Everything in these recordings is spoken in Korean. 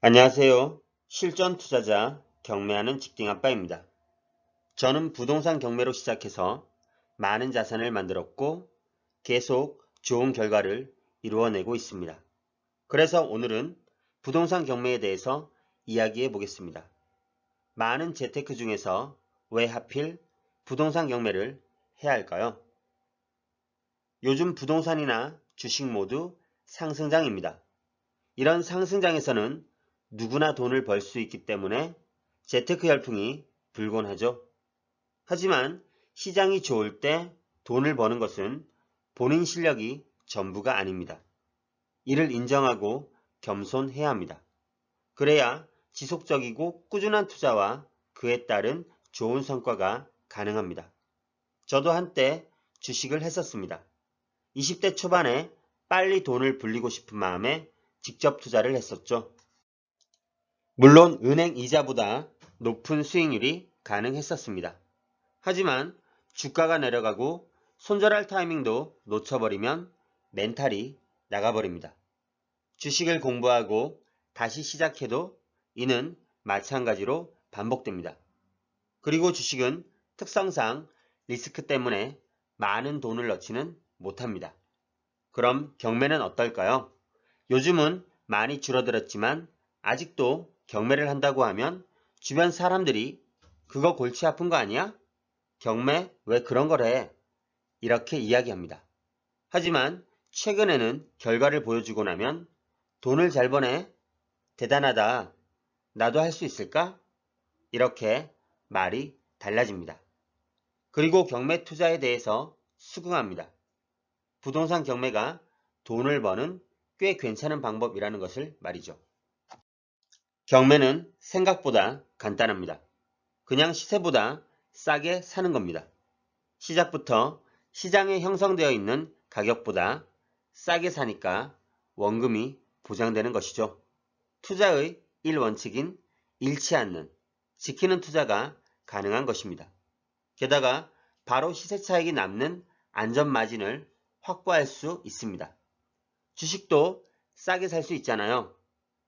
안녕하세요. 실전 투자자 경매하는 직딩 아빠입니다. 저는 부동산 경매로 시작해서 많은 자산을 만들었고 계속 좋은 결과를 이루어내고 있습니다. 그래서 오늘은 부동산 경매에 대해서 이야기해 보겠습니다. 많은 재테크 중에서 왜 하필 부동산 경매를 해야 할까요? 요즘 부동산이나 주식 모두 상승장입니다. 이런 상승장에서는 누구나 돈을 벌 수 있기 때문에 재테크 열풍이 불곤 하죠. 하지만 시장이 좋을 때 돈을 버는 것은 본인 실력이 전부가 아닙니다. 이를 인정하고 겸손해야 합니다. 그래야 지속적이고 꾸준한 투자와 그에 따른 좋은 성과가 가능합니다. 저도 한때 주식을 했었습니다. 20대 초반에 빨리 돈을 불리고 싶은 마음에 직접 투자를 했었죠. 물론 은행 이자보다 높은 수익률이 가능했었습니다. 하지만 주가가 내려가고 손절할 타이밍도 놓쳐버리면 멘탈이 나가버립니다. 주식을 공부하고 다시 시작해도 이는 마찬가지로 반복됩니다. 그리고 주식은 특성상 리스크 때문에 많은 돈을 넣지는 못합니다. 그럼 경매는 어떨까요? 요즘은 많이 줄어들었지만 아직도 경매를 한다고 하면 주변 사람들이 그거 골치 아픈 거 아니야? 경매 왜 그런 걸 해? 이렇게 이야기합니다. 하지만 최근에는 결과를 보여주고 나면 돈을 잘 버네? 대단하다. 나도 할 수 있을까? 이렇게 말이 달라집니다. 그리고 경매 투자에 대해서 수긍합니다. 부동산 경매가 돈을 버는 꽤 괜찮은 방법이라는 것을 말이죠. 경매는 생각보다 간단합니다. 그냥 시세보다 싸게 사는 겁니다. 시작부터 시장에 형성되어 있는 가격보다 싸게 사니까 원금이 보장되는 것이죠. 투자의 1원칙인 잃지 않는, 지키는 투자가 가능한 것입니다. 게다가 바로 시세 차익이 남는 안전 마진을 확보할 수 있습니다. 주식도 싸게 살 수 있잖아요.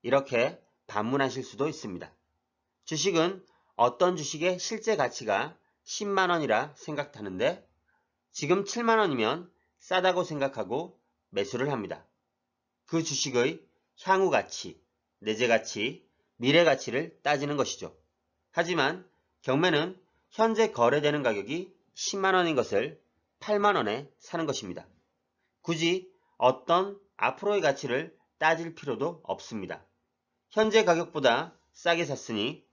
이렇게 반문하실 수도 있습니다. 주식은 어떤 주식의 실제 가치가 10만 원이라 생각하는데 지금 7만 원이면 싸다고 생각하고 매수를 합니다. 그 주식의 향후 가치, 내재 가치, 미래 가치를 따지는 것이죠. 하지만 경매는 현재 거래되는 가격이 10만 원인 것을 8만 원에 사는 것입니다. 굳이 어떤 앞으로의 가치를 따질 필요도 없습니다. 현재 가격보다 싸게 샀으니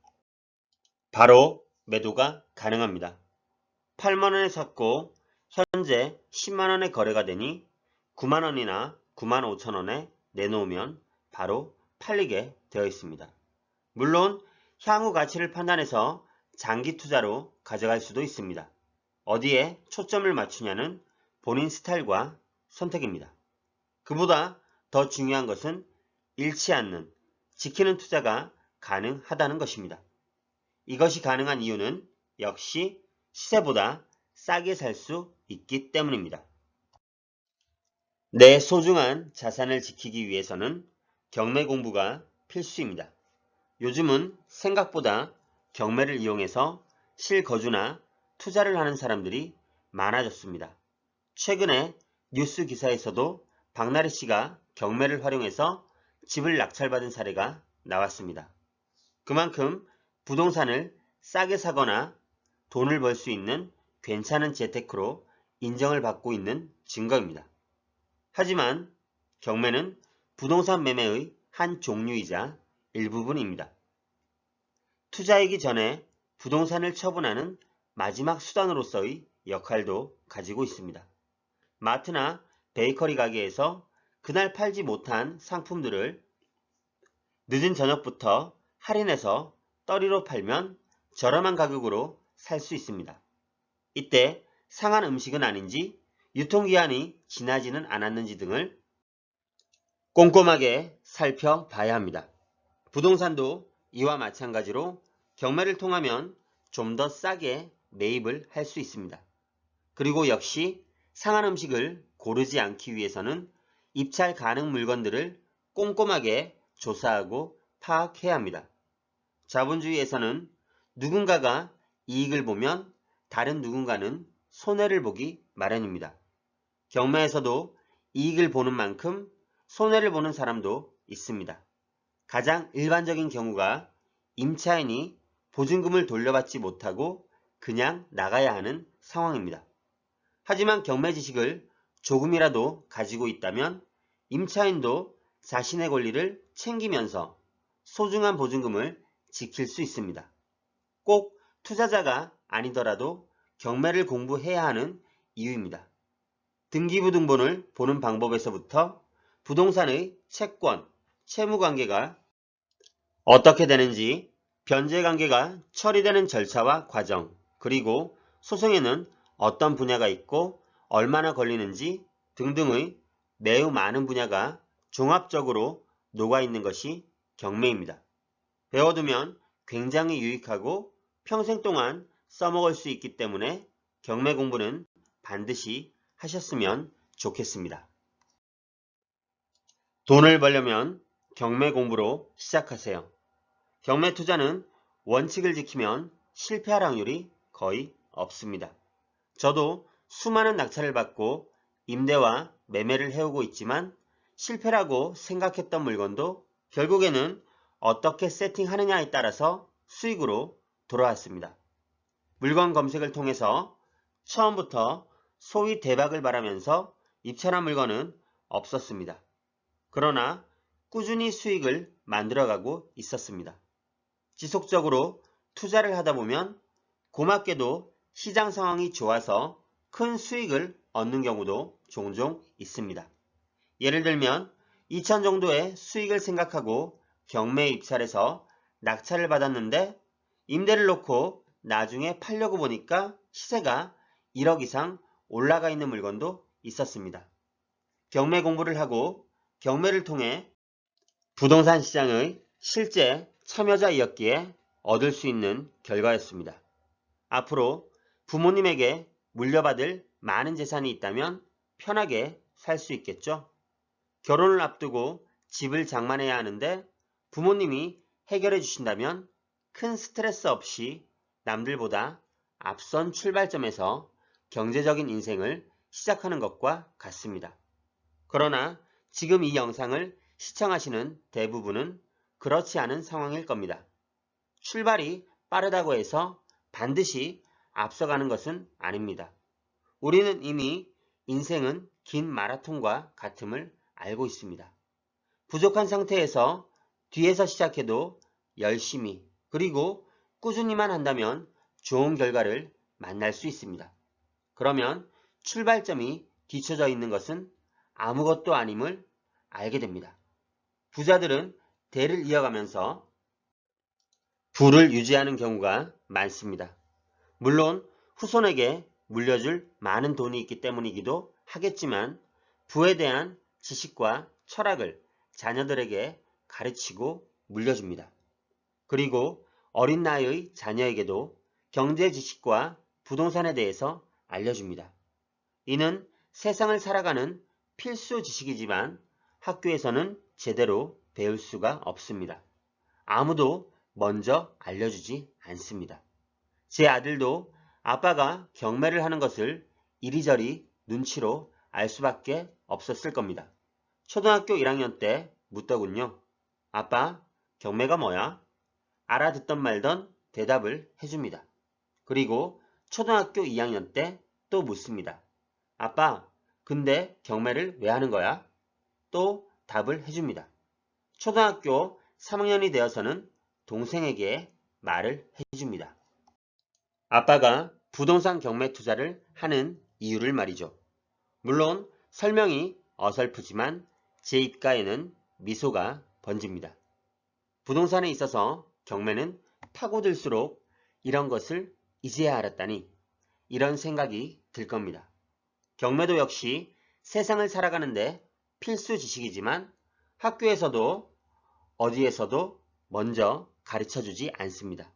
바로 매도가 가능합니다. 8만원에 샀고 현재 10만원에 거래가 되니 9만원이나 9만 5천원에 내놓으면 바로 팔리게 되어 있습니다. 물론 향후 가치를 판단해서 장기 투자로 가져갈 수도 있습니다. 어디에 초점을 맞추냐는 본인 스타일과 선택입니다. 그보다 더 중요한 것은 잃지 않는, 지키는 투자가 가능하다는 것입니다. 이것이 가능한 이유는 역시 시세보다 싸게 살 수 있기 때문입니다. 내 소중한 자산을 지키기 위해서는 경매 공부가 필수입니다. 요즘은 생각보다 경매를 이용해서 실거주나 투자를 하는 사람들이 많아졌습니다. 최근에 뉴스 기사에서도 박나래 씨가 경매를 활용해서 집을 낙찰받은 사례가 나왔습니다. 그만큼 부동산을 싸게 사거나 돈을 벌 수 있는 괜찮은 재테크로 인정을 받고 있는 증거입니다. 하지만 경매는 부동산 매매의 한 종류이자 일부분입니다. 투자이기 전에 부동산을 처분하는 마지막 수단으로서의 역할도 가지고 있습니다. 마트나 베이커리 가게에서 그날 팔지 못한 상품들을 늦은 저녁부터 할인해서 떨이로 팔면 저렴한 가격으로 살 수 있습니다. 이때 상한 음식은 아닌지 유통기한이 지나지는 않았는지 등을 꼼꼼하게 살펴봐야 합니다. 부동산도 이와 마찬가지로 경매를 통하면 좀 더 싸게 매입을 할 수 있습니다. 그리고 역시 상한 음식을 고르지 않기 위해서는 입찰 가능 물건들을 꼼꼼하게 조사하고 파악해야 합니다. 자본주의에서는 누군가가 이익을 보면 다른 누군가는 손해를 보기 마련입니다. 경매에서도 이익을 보는 만큼 손해를 보는 사람도 있습니다. 가장 일반적인 경우가 임차인이 보증금을 돌려받지 못하고 그냥 나가야 하는 상황입니다. 하지만 경매 지식을 조금이라도 가지고 있다면 임차인도 자신의 권리를 챙기면서 소중한 보증금을 지킬 수 있습니다. 꼭 투자자가 아니더라도 경매를 공부해야 하는 이유입니다. 등기부등본을 보는 방법에서부터 부동산의 채권, 채무관계가 어떻게 되는지, 변제관계가 처리되는 절차와 과정, 그리고 소송에는 어떤 분야가 있고 얼마나 걸리는지 등등의 매우 많은 분야가 종합적으로 녹아있는 것이 경매입니다. 배워두면 굉장히 유익하고 평생 동안 써먹을 수 있기 때문에 경매 공부는 반드시 하셨으면 좋겠습니다. 돈을 벌려면 경매 공부로 시작하세요. 경매 투자는 원칙을 지키면 실패할 확률이 거의 없습니다. 저도 수많은 낙찰을 받고 임대와 매매를 해오고 있지만 실패라고 생각했던 물건도 결국에는 어떻게 세팅하느냐에 따라서 수익으로 돌아왔습니다. 물건 검색을 통해서 처음부터 소위 대박을 바라면서 입찰한 물건은 없었습니다. 그러나 꾸준히 수익을 만들어가고 있었습니다. 지속적으로 투자를 하다 보면 고맙게도 시장 상황이 좋아서 큰 수익을 얻는 경우도 종종 있습니다. 예를 들면 2천 정도의 수익을 생각하고 경매 입찰해서 낙찰을 받았는데 임대를 놓고 나중에 팔려고 보니까 시세가 1억 이상 올라가 있는 물건도 있었습니다. 경매 공부를 하고 경매를 통해 부동산 시장의 실제 참여자이었기에 얻을 수 있는 결과였습니다. 앞으로 부모님에게 물려받을 많은 재산이 있다면 편하게 살 수 있겠죠? 결혼을 앞두고 집을 장만해야 하는데 부모님이 해결해 주신다면 큰 스트레스 없이 남들보다 앞선 출발점에서 경제적인 인생을 시작하는 것과 같습니다. 그러나 지금 이 영상을 시청하시는 대부분은 그렇지 않은 상황일 겁니다. 출발이 빠르다고 해서 반드시 앞서가는 것은 아닙니다. 우리는 이미 인생은 긴 마라톤과 같음을 알고 있습니다. 부족한 상태에서 뒤에서 시작해도 열심히 그리고 꾸준히만 한다면 좋은 결과를 만날 수 있습니다. 그러면 출발점이 뒤쳐져 있는 것은 아무것도 아님을 알게 됩니다. 부자들은 대를 이어가면서 부를 유지하는 경우가 많습니다. 물론 후손에게 물려줄 많은 돈이 있기 때문이기도 하겠지만 부에 대한 지식과 철학을 자녀들에게 가르치고 물려줍니다. 그리고 어린 나이의 자녀에게도 경제 지식과 부동산에 대해서 알려줍니다. 이는 세상을 살아가는 필수 지식이지만 학교에서는 제대로 배울 수가 없습니다. 아무도 먼저 알려주지 않습니다. 제 아들도 아빠가 경매를 하는 것을 이리저리 눈치로 알 수밖에 없었을 겁니다. 초등학교 1학년 때 묻더군요. 아빠, 경매가 뭐야? 알아듣던 말던 대답을 해줍니다. 그리고 초등학교 2학년 때 또 묻습니다. 아빠, 근데 경매를 왜 하는 거야? 또 답을 해줍니다. 초등학교 3학년이 되어서는 동생에게 말을 해줍니다. 아빠가 부동산 경매 투자를 하는 이유를 말이죠. 물론 설명이 어설프지만 제 입가에는 미소가 번집니다. 부동산에 있어서 경매는 파고들수록 이런 것을 이제야 알았다니 이런 생각이 들 겁니다. 경매도 역시 세상을 살아가는데 필수 지식이지만 학교에서도 어디에서도 먼저 가르쳐주지 않습니다.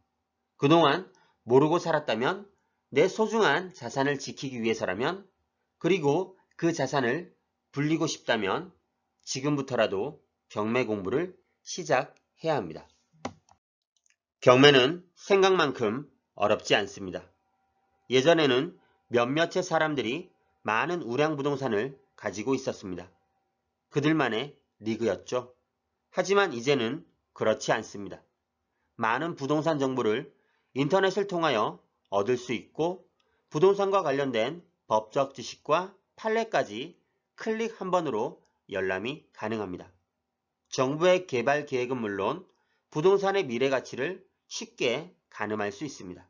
그동안 모르고 살았다면 내 소중한 자산을 지키기 위해서라면 그리고 그 자산을 불리고 싶다면 지금부터라도 경매 공부를 시작해야 해야 합니다. 경매는 생각만큼 어렵지 않습니다. 예전에는 몇몇의 사람들이 많은 우량 부동산을 가지고 있었습니다. 그들만의 리그였죠. 하지만 이제는 그렇지 않습니다. 많은 부동산 정보를 인터넷을 통하여 얻을 수 있고 부동산과 관련된 법적 지식과 판례까지 클릭 한 번으로 열람이 가능합니다. 정부의 개발 계획은 물론 부동산의 미래 가치를 쉽게 가늠할 수 있습니다.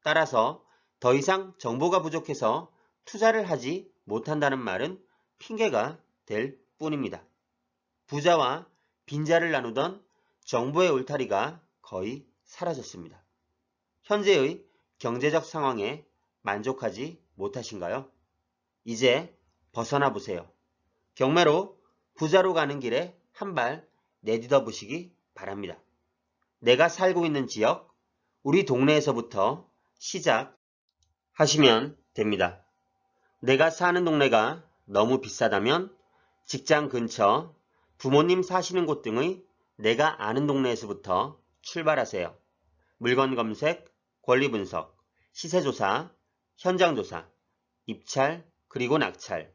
따라서 더 이상 정보가 부족해서 투자를 하지 못한다는 말은 핑계가 될 뿐입니다. 부자와 빈자를 나누던 정보의 울타리가 거의 사라졌습니다. 현재의 경제적 상황에 만족하지 못하신가요? 이제 벗어나 보세요. 경매로 부자로 가는 길에 한 발 내딛어 보시기 바랍니다. 내가 살고 있는 지역, 우리 동네에서부터 시작하시면 됩니다. 내가 사는 동네가 너무 비싸다면 직장 근처, 부모님 사시는 곳 등의 내가 아는 동네에서부터 출발하세요. 물건 검색, 권리 분석, 시세 조사, 현장 조사, 입찰, 그리고 낙찰,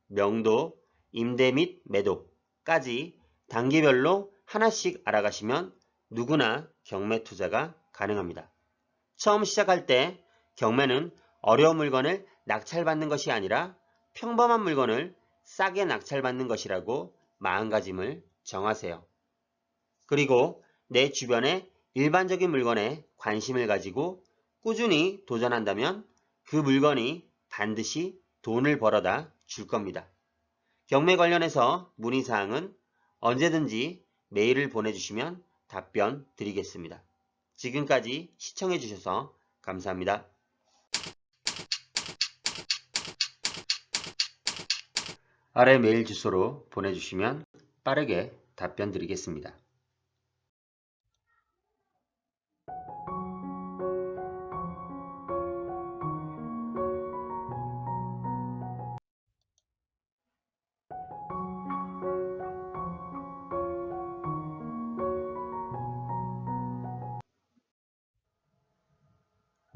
명도, 임대 및 매도까지 단계별로 하나씩 알아가시면 누구나 경매 투자가 가능합니다. 처음 시작할 때 경매는 어려운 물건을 낙찰받는 것이 아니라 평범한 물건을 싸게 낙찰받는 것이라고 마음가짐을 정하세요. 그리고 내 주변의 일반적인 물건에 관심을 가지고 꾸준히 도전한다면 그 물건이 반드시 돈을 벌어다 줄 겁니다. 경매 관련해서 문의사항은 언제든지 메일을 보내주시면 답변 드리겠습니다. 지금까지 시청해주셔서 감사합니다. 아래 메일 주소로 보내주시면 빠르게 답변 드리겠습니다.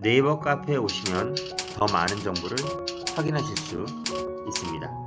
네이버 카페에 오시면 더 많은 정보를 확인하실 수 있습니다.